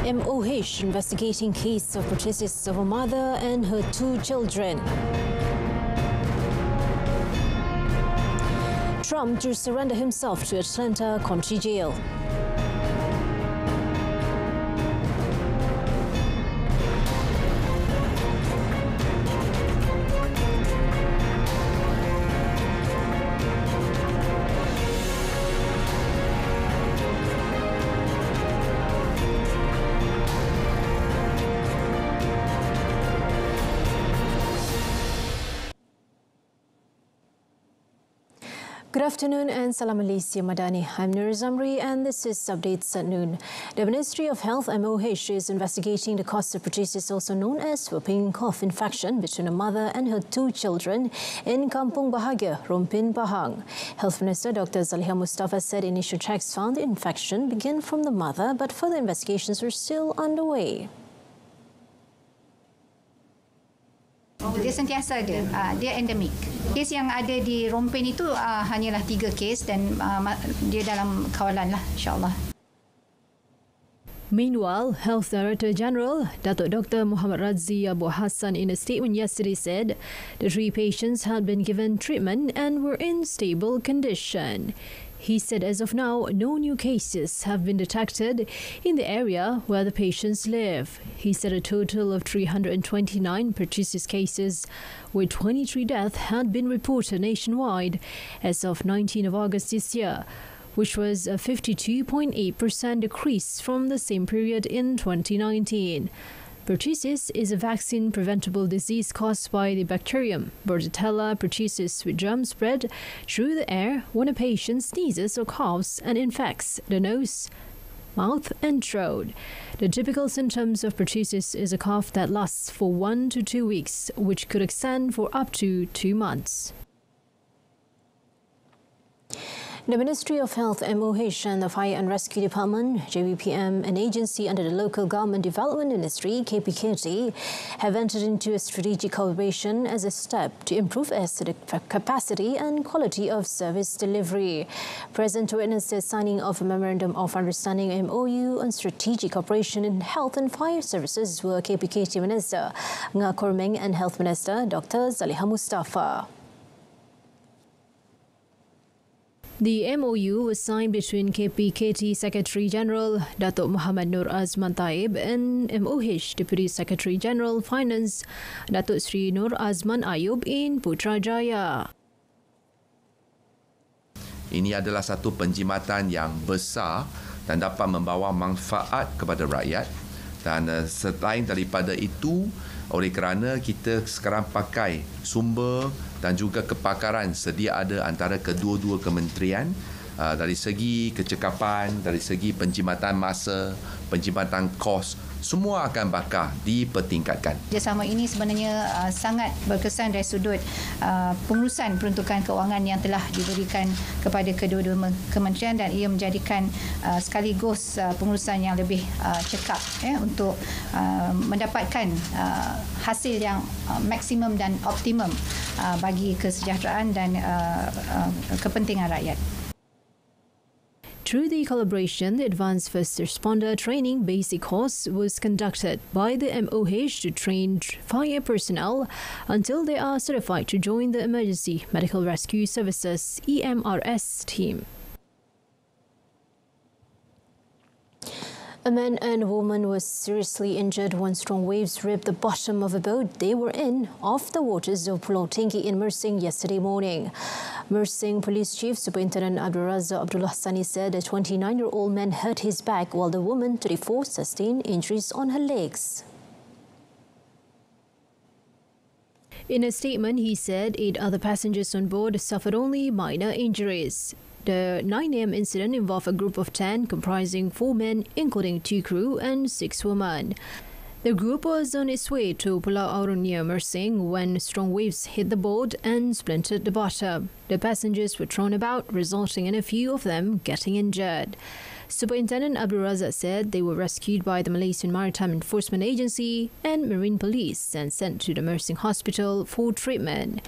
MOH investigating case of participants of a mother and her 2 children. Trump to surrender himself to Atlanta County Jail. Good afternoon and Salam Malaysia Madani. I'm Nur Zamri and this is Updates at Noon. The Ministry of Health MOH is investigating the cause of participants also known as whooping cough infection between a mother and her 2 children in Kampung Bahagia, Rompin, Pahang. Health Minister Dr. Zaliha Mustafa said initial checks found the infection began from the mother, but further investigations are still underway. Dia sentiasa ada, dia endemik. Kes yang ada di Rompin itu hanyalah 3 kes dan dia dalam kawalan lah, insyaAllah. Meanwhile, Health Director General Datuk Dr. Muhammad Razzi Abu Hassan in a statement yesterday said the 3 patients had been given treatment and were in stable condition. He said as of now, no new cases have been detected in the area where the patients live. He said a total of 329 pertussis cases with 23 deaths had been reported nationwide as of 19 of August this year, which was a 52.8% decrease from the same period in 2019. Pertussis is a vaccine-preventable disease caused by the bacterium Bordetella pertussis, with germs spread through the air when a patient sneezes or coughs and infects the nose, mouth and throat. The typical symptoms of pertussis is a cough that lasts for 1 to 2 weeks, which could extend for up to 2 months. The Ministry of Health MOH and the Fire and Rescue Department, JVPM, an agency under the Local Government Development Ministry, KPKT, have entered into a strategic collaboration as a step to improve asset capacity and quality of service delivery. Present to witness the signing of a Memorandum of Understanding MOU on strategic cooperation in health and fire services were KPKT Minister Nga Kormeng and Health Minister Dr. Zaliha Mustafa. The MOU was signed between KPKT Secretary General Datuk Muhammad Nur Azman Taib and MOH Deputy Secretary General Finance Datuk Sri Nur Azman Ayub in Putrajaya. Ini adalah satu penjimatan yang besar dan dapat membawa manfaat kepada rakyat, dan selain daripada itu, oleh kerana kita sekarang pakai sumber dan juga kepakaran sedia ada antara kedua-dua kementerian, dari segi kecekapan, dari segi penjimatan masa, penjimatan kos, semua akan bakal dipertingkatkan. Kerjasama ini sebenarnya sangat berkesan dari sudut pengurusan peruntukan kewangan yang telah diberikan kepada kedua-dua kementerian, dan ia menjadikan sekaligus pengurusan yang lebih cekap untuk mendapatkan hasil yang maksimum dan optimum bagi kesejahteraan dan kepentingan rakyat. Through the collaboration, the Advanced First Responder Training Basic course was conducted by the MOH to train fire personnel until they are certified to join the Emergency Medical Rescue Services EMRS team. A man and a woman were seriously injured when strong waves ripped the bottom of a boat they were in off the waters of Pulau Tinggi in Mersing yesterday morning. Mersing Police Chief Superintendent Abdul Razak Abdullah Sani said a 29-year-old man hurt his back while the woman, 34, sustained injuries on her legs. In a statement, he said 8 other passengers on board suffered only minor injuries. The 9 a.m. incident involved a group of 10 comprising 4 men, including 2 crew and 6 women. The group was on its way to Pulau Aurun near Mersing when strong waves hit the boat and splintered the bottom. The passengers were thrown about, resulting in a few of them getting injured. Superintendent Abdul Razak said they were rescued by the Malaysian Maritime Enforcement Agency and Marine Police and sent to the Mersing Hospital for treatment.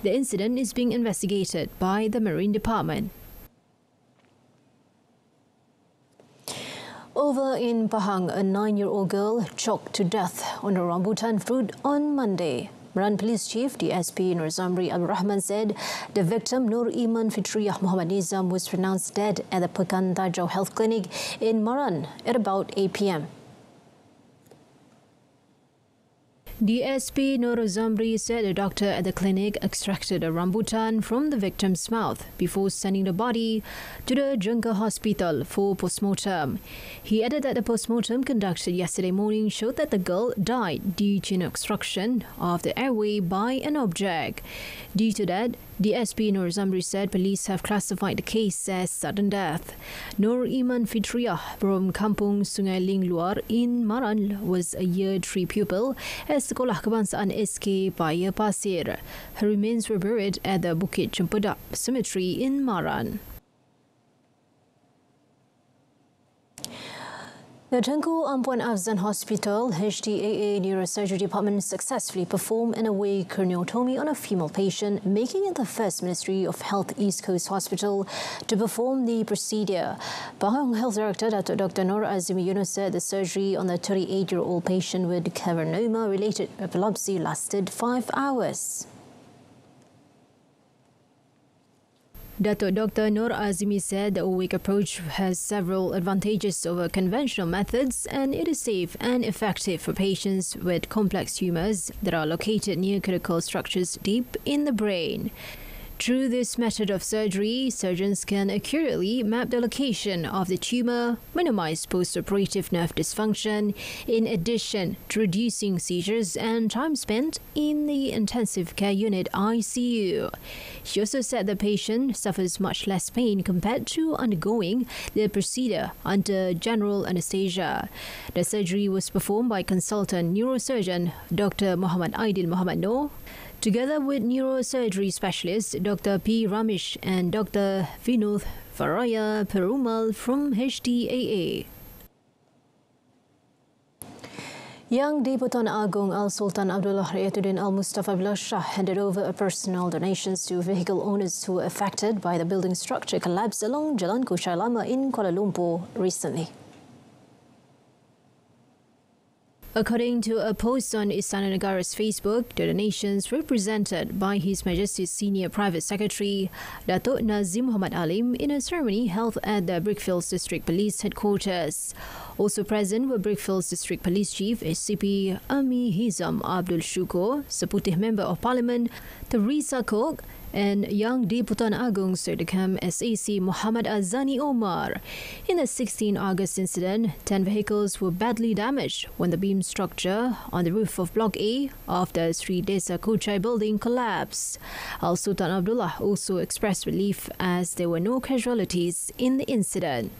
The incident is being investigated by the Marine Department. Over in Pahang, a 9-year-old girl choked to death on a rambutan fruit on Monday. Meran Police Chief DSP Nur Zamri Abdul Rahman said the victim Nur Iman Fitriyah Muhammad Nizam was pronounced dead at the Pekan Tajau Health Clinic in Meran at about 8 p.m. DSP Nur Zamri said a doctor at the clinic extracted a rambutan from the victim's mouth before sending the body to the Jengka Hospital for postmortem. He added that the postmortem conducted yesterday morning showed that the girl died due to an obstruction of the airway by an object. Due to that, DSP Nur Zamri said police have classified the case as sudden death. Nur Iman Fitriyah from Kampung Sungai Ling Luar in Maran was a Year 3 pupil at Sekolah Kebangsaan SK Paya Pasir. Her remains were buried at the Bukit Cempedak Cemetery in Maran. The Tengku Ampuan Afzan Hospital HDAA Neurosurgery Department successfully performed an awake craniotomy on a female patient, making it the first Ministry of Health East Coast Hospital to perform the procedure. Pahang Health Director Dr. Nur Azimi Yunus said the surgery on the 38-year-old patient with kerana-related epilepsy lasted 5 hours. Datuk Dr. Nur Azimi said the awake approach has several advantages over conventional methods and it is safe and effective for patients with complex tumours that are located near critical structures deep in the brain. Through this method of surgery, surgeons can accurately map the location of the tumour, minimise post-operative nerve dysfunction, in addition to reducing seizures and time spent in the intensive care unit ICU. She also said the patient suffers much less pain compared to undergoing the procedure under general anaesthesia. The surgery was performed by consultant neurosurgeon Dr. Muhammad Aidil Muhammad Noor, together with neurosurgery specialist Dr. P. Ramesh and Dr. Vinod Faraya Perumal from HDAA. Yang di-Pertuan Agong Al-Sultan Abdullah Riyatuddin Al-Mustafa Bilal Shah handed over a personal donations to vehicle owners who were affected by the building structure collapse along Jalan Koshar Lama in Kuala Lumpur recently. According to a post on Istana Negara's Facebook, the donations were presented by His Majesty's Senior Private Secretary, Datuk Nazim Muhammad Alim, in a ceremony held at the Brickfields District Police Headquarters. Also present were Brickfields District Police Chief SCP Ami Hizam Abdul Shukur, Seputih Member of Parliament Teresa Kok, and Yang di-Pertuan Agong Serdekam SAC Muhammad Azani Omar. In the 16 August incident, 10 vehicles were badly damaged when the beam structure on the roof of Block A of the Sri Desa Kochai building collapsed. Al-Sultan Abdullah also expressed relief as there were no casualties in the incident.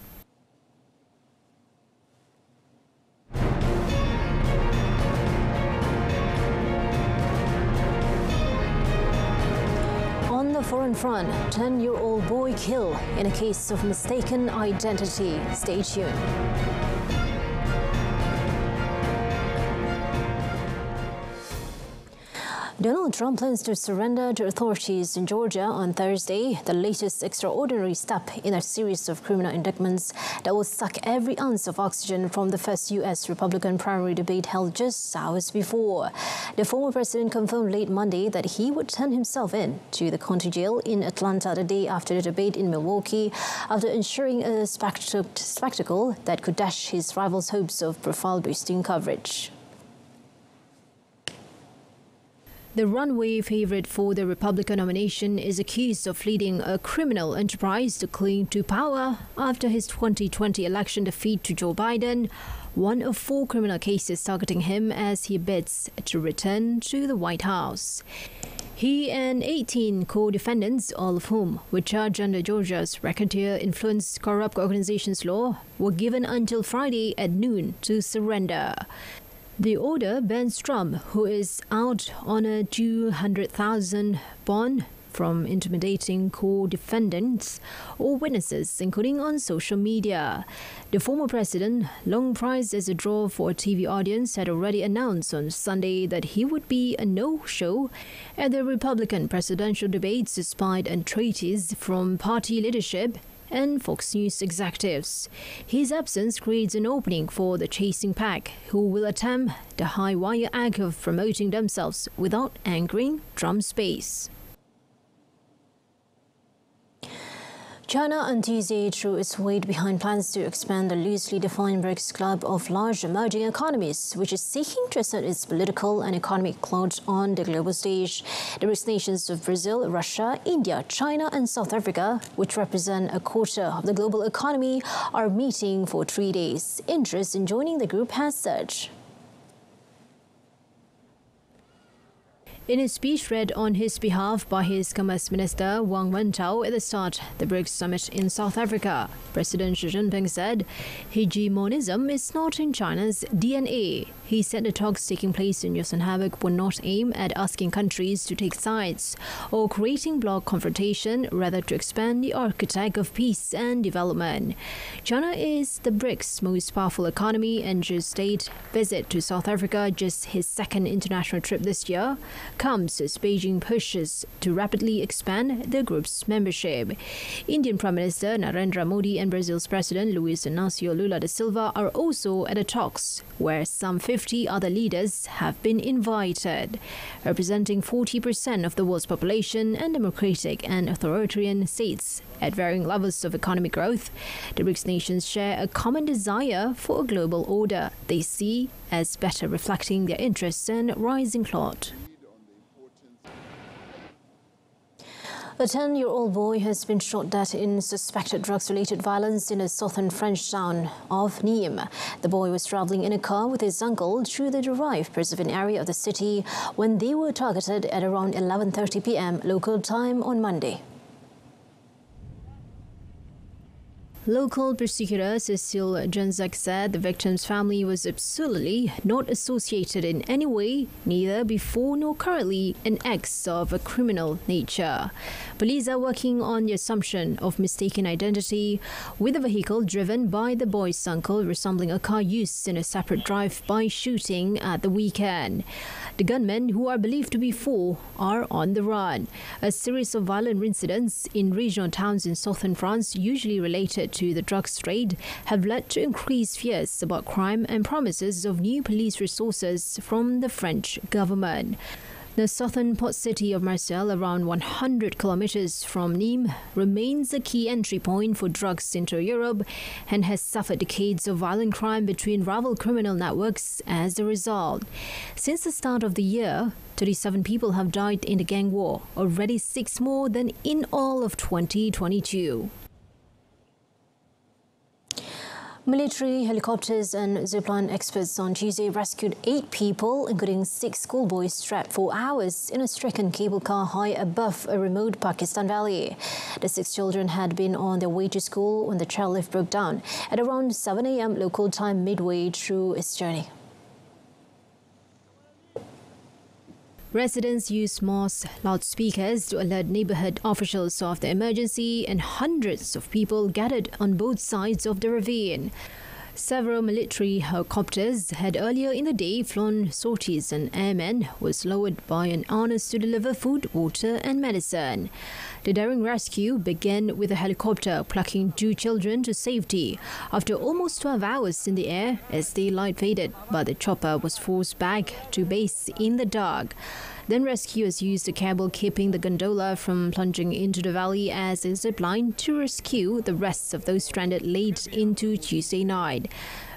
On the foreign front, 10-year-old boy killed in a case of mistaken identity. Stay tuned. Donald Trump plans to surrender to authorities in Georgia on Thursday, the latest extraordinary step in a series of criminal indictments that will suck every ounce of oxygen from the first U.S. Republican primary debate held just hours before. The former president confirmed late Monday that he would turn himself in to the county jail in Atlanta the day after the debate in Milwaukee, after ensuring a spectacle that could dash his rivals' hopes of profile-boosting coverage. The runaway favourite for the Republican nomination is accused of leading a criminal enterprise to cling to power after his 2020 election defeat to Joe Biden, one of 4 criminal cases targeting him as he bids to return to the White House. He and 18 co-defendants, all of whom were charged under Georgia's Racketeer Influence Corrupt Organizations Law, were given until Friday at noon to surrender. The order bans Trump, who is out on a $200,000 bond, from intimidating co-defendants or witnesses, including on social media. The former president, long prized as a draw for a TV audience, had already announced on Sunday that he would be a no-show at the Republican presidential debates despite entreaties from party leadership and Fox News executives. His absence creates an opening for the chasing pack, who will attempt the high-wire act of promoting themselves without angering Trump's base. China on Tuesday threw its weight behind plans to expand the loosely defined BRICS club of large emerging economies, which is seeking to assert its political and economic clout on the global stage. The BRICS nations of Brazil, Russia, India, China and South Africa, which represent a quarter of the global economy, are meeting for 3 days. Interest in joining the group has surged. In a speech read on his behalf by his Commerce Minister Wang Wentao at the start of the BRICS summit in South Africa, President Xi Jinping said hegemonism is not in China's DNA. He said the talks taking place in Johannesburg will not aim at asking countries to take sides or creating bloc confrontation, rather to expand the architect of peace and development. China is the BRICS' most powerful economy, and Xi's state visit to South Africa, just his second international trip this year, comes as Beijing pushes to rapidly expand the group's membership. Indian Prime Minister Narendra Modi and Brazil's President Luiz Inácio Lula da Silva are also at the talks, where some 50 other leaders have been invited. Representing 40% of the world's population and democratic and authoritarian states at varying levels of economic growth, the BRICS nations share a common desire for a global order they see as better reflecting their interests and rising clout. A 10-year-old boy has been shot dead in suspected drugs-related violence in the southern French town of Nîmes. The boy was travelling in a car with his uncle through the derived Perseverance area of the city when they were targeted at around 11:30 p.m. local time on Monday. Local prosecutor Cecile Janzak said the victim's family was absolutely not associated in any way, neither before nor currently, in acts of a criminal nature. Police are working on the assumption of mistaken identity, with the vehicle driven by the boy's uncle resembling a car used in a separate drive-by shooting at the weekend. The gunmen, who are believed to be 4, are on the run. A series of violent incidents in regional towns in southern France, usually related to the drugs trade, have led to increased fears about crime and promises of new police resources from the French government. The southern port city of Marseille, around 100 kilometers from Nîmes, remains a key entry point for drugs into Europe and has suffered decades of violent crime between rival criminal networks as a result. Since the start of the year, 37 people have died in the gang war, already 6 more than in all of 2022. Military helicopters and zipline experts on Tuesday rescued 8 people, including 6 schoolboys, trapped for hours in a stricken cable car high above a remote Pakistan valley. The 6 children had been on their way to school when the chairlift broke down at around 7 a.m. local time midway through its journey. Residents used Morse loudspeakers to alert neighborhood officials of the emergency, and hundreds of people gathered on both sides of the ravine. Several military helicopters had earlier in the day flown sorties, and airmen was lowered by an honors to deliver food, water and medicine. The daring rescue began with a helicopter plucking 2 children to safety after almost 12 hours in the air as daylight faded, but the chopper was forced back to base in the dark. Then rescuers used a cable keeping the gondola from plunging into the valley as a zipline to rescue the rest of those stranded late into Tuesday night.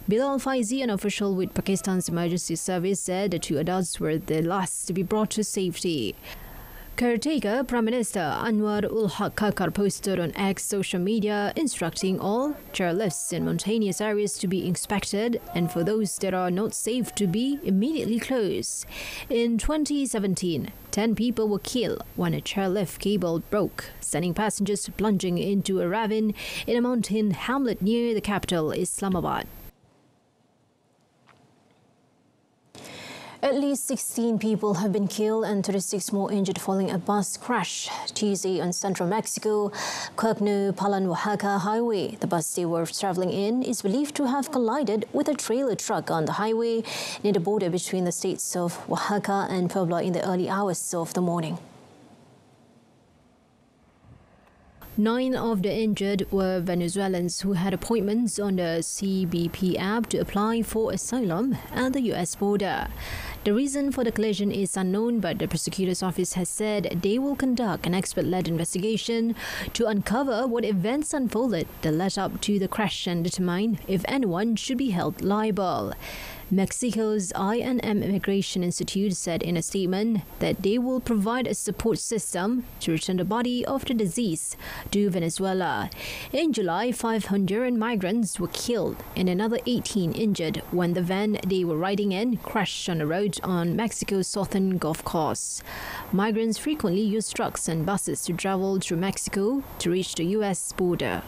Bilal Faizi, an official with Pakistan's emergency service, said the 2 adults were the last to be brought to safety. Caretaker Prime Minister Anwar ul-Haq Kakar posted on X social media instructing all chairlifts in mountainous areas to be inspected, and for those that are not safe to be immediately closed. In 2017, 10 people were killed when a chairlift cable broke, sending passengers plunging into a ravine in a mountain hamlet near the capital, Islamabad. At least 16 people have been killed and 36 more injured following a bus crash Tuesday on central Mexico, Cuerno-Palan-Oaxaca highway. The bus they were traveling in is believed to have collided with a trailer truck on the highway near the border between the states of Oaxaca and Puebla in the early hours of the morning. 9 of the injured were Venezuelans who had appointments on the CBP app to apply for asylum at the US border. The reason for the collision is unknown, but the prosecutor's office has said they will conduct an expert-led investigation to uncover what events unfolded that led up to the crash and determine if anyone should be held liable. Mexico's INM Immigration Institute said in a statement that they will provide a support system to return the body of the deceased to Venezuela. In July, 5 Honduran migrants were killed and another 18 injured when the van they were riding in crashed on a road on Mexico's southern Gulf Coast. Migrants frequently use trucks and buses to travel through Mexico to reach the US border.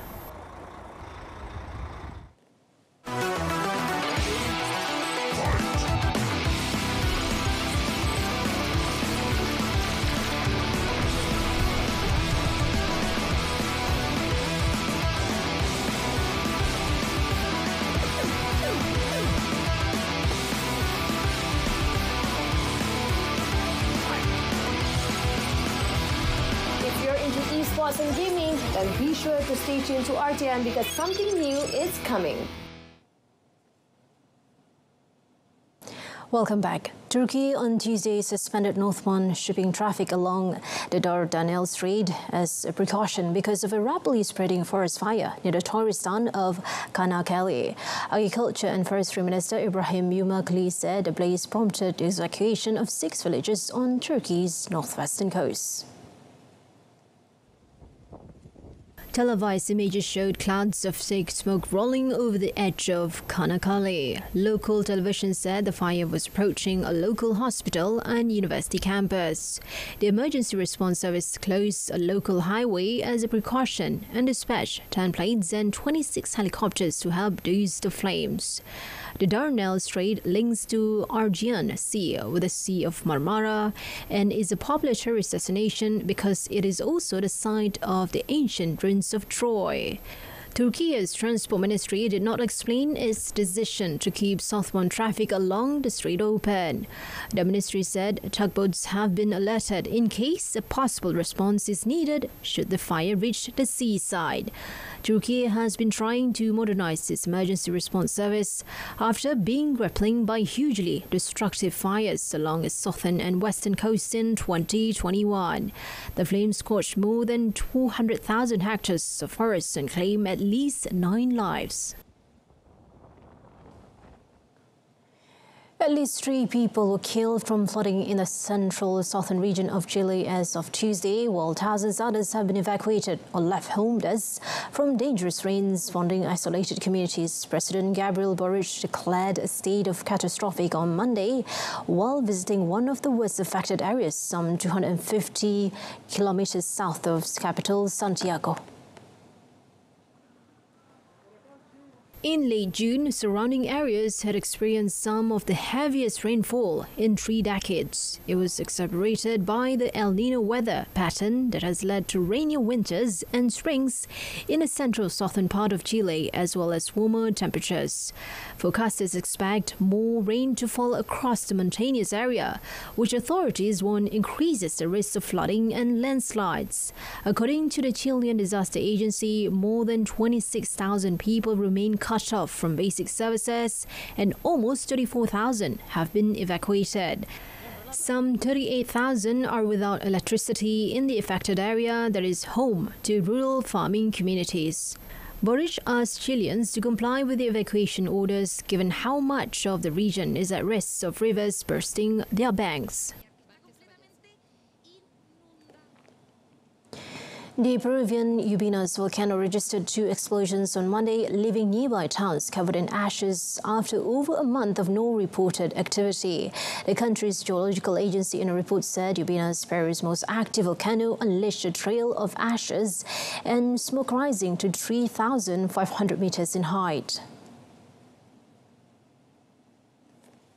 Sports and gaming, then be sure to stay tuned to RTM because something new is coming. Welcome back. Turkey on Tuesday suspended northbound shipping traffic along the Dardanelles Strait as a precaution because of a rapidly spreading forest fire near the tourist town of Kanakkale. Agriculture and Forestry Minister Ibrahim Yumakli said the blaze prompted the evacuation of 6 villages on Turkey's northwestern coast. Televised images showed clouds of thick smoke rolling over the edge of Kanakkale. Local television said the fire was approaching a local hospital and university campus. The emergency response service closed a local highway as a precaution and dispatched 10 planes and 26 helicopters to help douse the flames. The Dardanelles Strait links to Aegean Sea with the Sea of Marmara and is a popular tourist destination because it is also the site of the ancient ruins of Troy. Turkey's Transport Ministry did not explain its decision to keep southbound traffic along the strait open. The ministry said tugboats have been alerted in case a possible response is needed should the fire reach the seaside. Turkey has been trying to modernize its emergency response service after being grappling by hugely destructive fires along its southern and western coast in 2021. The flames scorched more than 200,000 hectares of forest and claimed at least 9 lives. At least 3 people were killed from flooding in the central southern region of Chile as of Tuesday, while thousands others have been evacuated or left homeless from dangerous rains flooding isolated communities. President Gabriel Boric declared a state of catastrophe on Monday while visiting one of the worst affected areas, some 250 kilometers south of the capital, Santiago. In late June, surrounding areas had experienced some of the heaviest rainfall in 3 decades. It was exacerbated by the El Niño weather pattern that has led to rainier winters and springs in the central southern part of Chile, as well as warmer temperatures. Forecasters expect more rain to fall across the mountainous area, which authorities warn increases the risk of flooding and landslides. According to the Chilean Disaster Agency, more than 26,000 people remain cut off from basic services and almost 34,000 have been evacuated. Some 38,000 are without electricity in the affected area that is home to rural farming communities. Boric asked Chileans to comply with the evacuation orders given how much of the region is at risk of rivers bursting their banks. The Peruvian Ubinas volcano registered 2 explosions on Monday, leaving nearby towns covered in ashes after over a month of no reported activity. The country's geological agency in a report said Ubinas, Peru's most active volcano, unleashed a trail of ashes and smoke rising to 3,500 meters in height.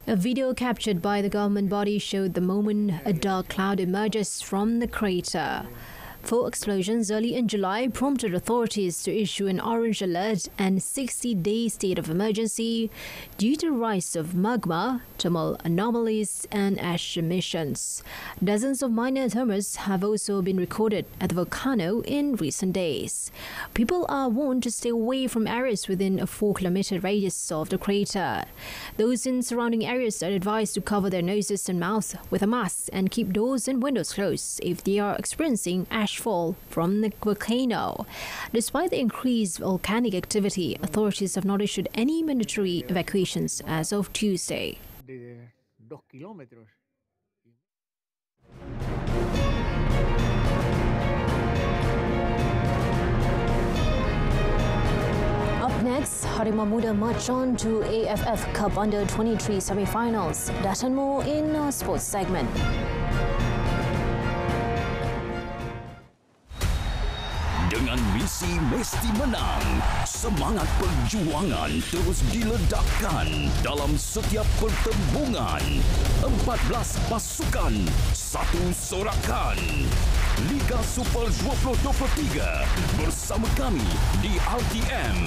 A video captured by the government body showed the moment a dark cloud emerges from the crater. Four explosions early in July prompted authorities to issue an orange alert and 60-day state of emergency due to rise of magma, thermal anomalies and ash emissions. Dozens of minor tremors have also been recorded at the volcano in recent days. People are warned to stay away from areas within a 4-kilometer radius of the crater. Those in surrounding areas are advised to cover their noses and mouths with a mask and keep doors and windows closed if they are experiencing ashfall from the volcano. Despite the increased volcanic activity, authorities have not issued any mandatory evacuations as of Tuesday. Up next, Harimau Muda march on to AFF Cup Under-23 semi-finals. That and more in our sports segment. Dengan misi mesti menang, semangat perjuangan terus diledakkan dalam setiap pertembungan. 14 pasukan, satu sorakan. Liga Super 2023 bersama kami di RTM,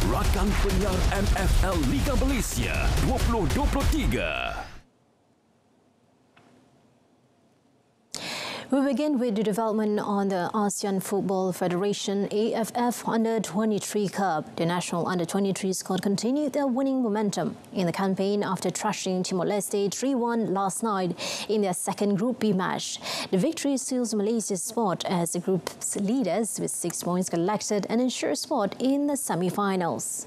rakan penyiar MFL Liga Malaysia 2023. We begin with the development on the ASEAN Football Federation AFF Under-23 Cup. The national Under-23 squad continued their winning momentum in the campaign after thrashing Timor-Leste 3-1 last night in their second Group B match. The victory seals Malaysia's spot as the group's leaders with 6 points collected and ensures spot in the semi-finals.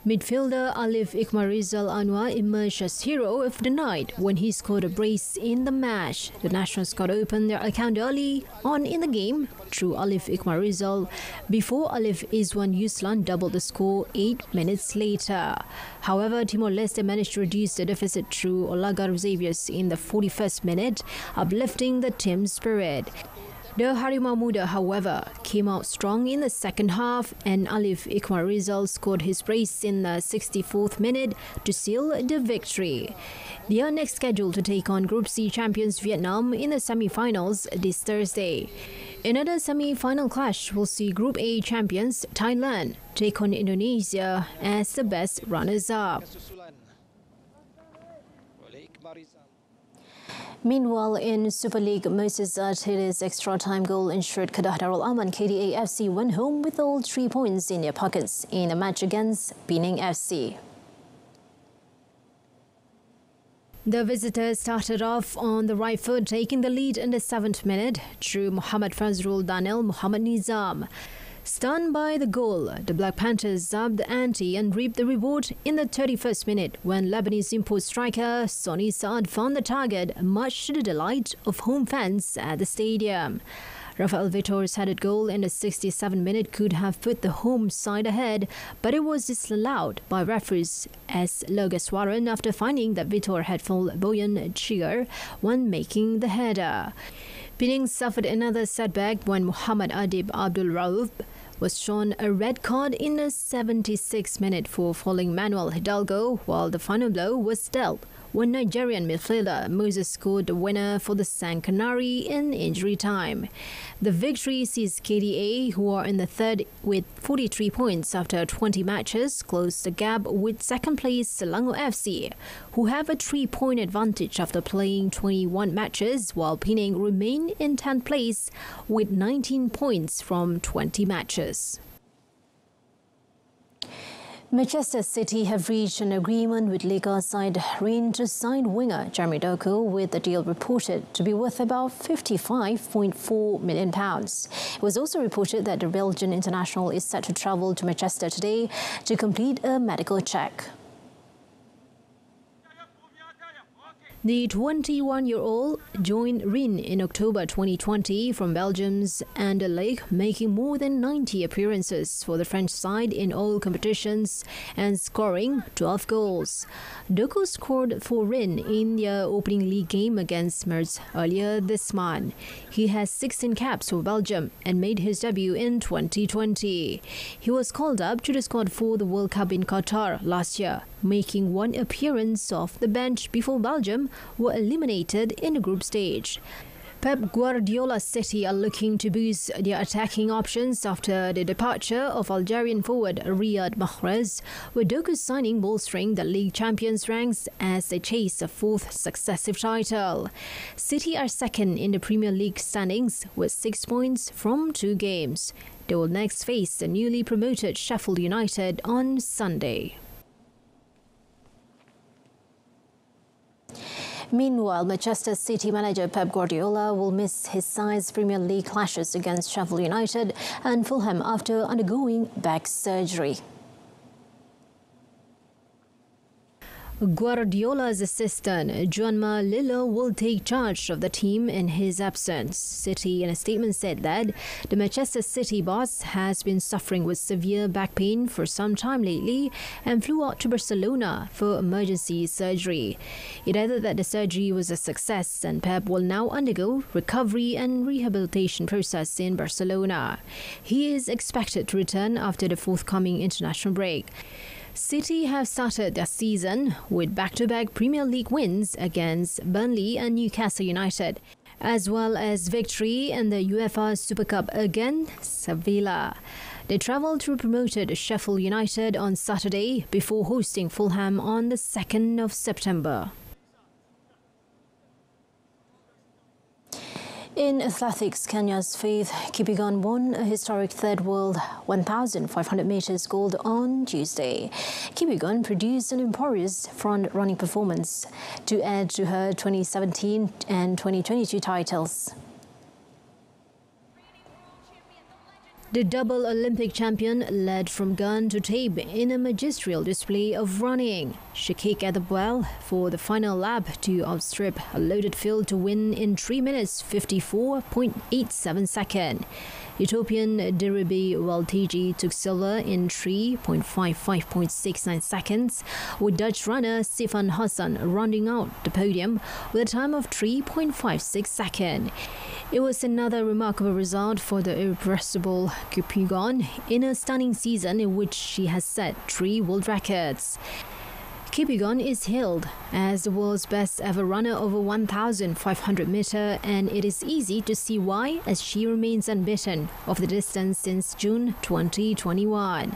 Midfielder Alif Ikmarizal Anwar emerged as hero of the night when he scored a brace in the match. The national squad opened their account early on in the game through Alif Ikmarizal before Alif Izwan Yuslan doubled the score 8 minutes later. However, Timor-Leste managed to reduce the deficit through Olagar Xaviers in the 41st minute, uplifting the team's spirit. The Harimau Muda, however, came out strong in the second half and Alif Ikmarizal scored his brace in the 64th minute to seal the victory. They are next scheduled to take on Group C champions Vietnam in the semi-finals this Thursday. Another semi-final clash will see Group A champions Thailand take on Indonesia as the best runners-up. Meanwhile, in Super League, Moses Arteta's extra-time goal ensured Kedah Darul Aman KDA FC went home with all 3 points in their pockets in a match against Penang FC. The visitors started off on the right foot, taking the lead in the 7th minute through Muhammad Fazrul Danel Muhammad Nizam. Stunned by the goal, the Black Panthers upped the ante and reaped the reward in the 31st minute when Lebanese import striker Sonny Saad found the target, much to the delight of home fans at the stadium. Rafael Vitor's headed goal in the 67th minute could have put the home side ahead, but it was disallowed by referees as Logaswaran after finding that Vitor had full Boyan Chigar when making the header. Penang suffered another setback when Muhammad Adib Abdul Rauf was shown a red card in the 76th minute for fouling Manuel Hidalgo, while the final blow was dealt when Nigerian midfielder Moses scored the winner for the San Canary in injury time. The victory sees KDA, who are in the third with 43 points after 20 matches, close the gap with second place Selangor FC, who have a 3-point advantage after playing 21 matches, while Penang remain in 10th place with 19 points from 20 matches. Manchester City have reached an agreement with Liga side Rennes to sign winger Jeremy Doku, with the deal reported to be worth about £55.4 million. It was also reported that the Belgian international is set to travel to Manchester today to complete a medical check. The 21-year-old joined Rennes in October 2020 from Belgium's Anderlecht, making more than 90 appearances for the French side in all competitions and scoring 12 goals. Doku scored for Rennes in their opening league game against Metz earlier this month. He has 16 caps for Belgium and made his debut in 2020. He was called up to the squad for the World Cup in Qatar last year, making one appearance off the bench before Belgium were eliminated in the group stage. Pep Guardiola's City are looking to boost their attacking options after the departure of Algerian forward Riyad Mahrez, with Ogos signing bolstering the league champions' ranks as they chase a fourth successive title. City are second in the Premier League standings with 6 points from 2 games. They will next face the newly promoted Sheffield United on Sunday. Meanwhile, Manchester City manager Pep Guardiola will miss his side's Premier League clashes against Sheffield United and Fulham after undergoing back surgery. Guardiola's assistant, Juanma Lillo, will take charge of the team in his absence. City, in a statement, said that the Manchester City boss has been suffering with severe back pain for some time lately and flew out to Barcelona for emergency surgery. It added that the surgery was a success and Pep will now undergo recovery and rehabilitation process in Barcelona. He is expected to return after the forthcoming international break. City have started their season with back-to-back Premier League wins against Burnley and Newcastle United, as well as victory in the UEFA Super Cup against Sevilla. They travelled to promoted Sheffield United on Saturday before hosting Fulham on the 2nd of September. In athletics, Kenya's Faith Kipyegon won a historic third world 1,500 metres gold on Tuesday. Kipyegon produced an imperious front-running performance to add to her 2017 and 2022 titles. The double Olympic champion led from gun to tape in a magisterial display of running. She kicked at the bell for the final lap to outstrip a loaded field to win in 3 minutes 54.87 seconds. Ethiopian Diribi Waltiji took silver in 3.55.69 seconds, with Dutch runner Stefan Hassan rounding out the podium with a time of 3.56 seconds. It was another remarkable result for the irrepressible Kipyegon in a stunning season in which she has set 3 world records. Kipyegon is hailed as the world's best ever runner over 1,500 metre, and it is easy to see why, as she remains unbeaten of the distance since June 2021.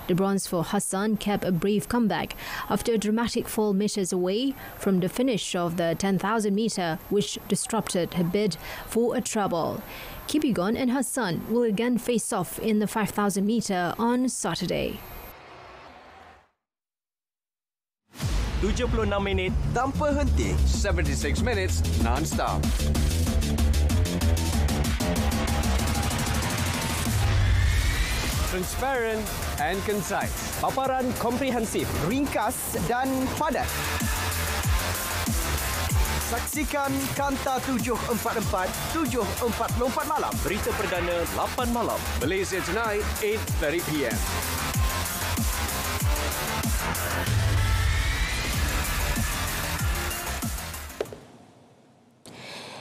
The bronze for Hassan kept a brave comeback after a dramatic fall metres away from the finish of the 10,000 metre, which disrupted her bid for a treble. Kipyegon and Hassan will again face off in the 5,000 metre on Saturday. 76 minit tanpa henti. 76 minutes non-stop. Transparent and concise. Paparan komprehensif, ringkas dan padat. Saksikan Kanta 744, 7.44 malam. Berita perdana 8 malam. Malaysia Tonight, 8:30 p.m.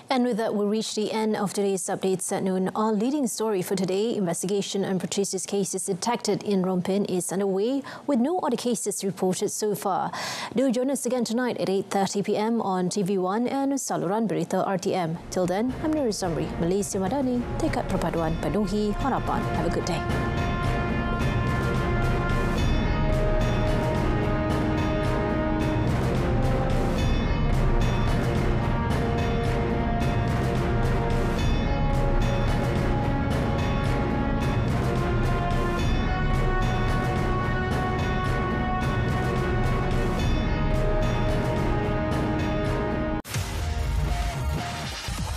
And with that, we'll reach the end of today's updates at noon. Our leading story for today, investigation and Patricia's cases detected in Rompin is underway with no other cases reported so far. Do join us again tonight at 8:30 p.m. on TV1 and saluran Berita RTM. Till then, I'm Nuri Zamri, Malaysia Madani, Tekad Perpaduan Penuhi Harapan. Have a good day.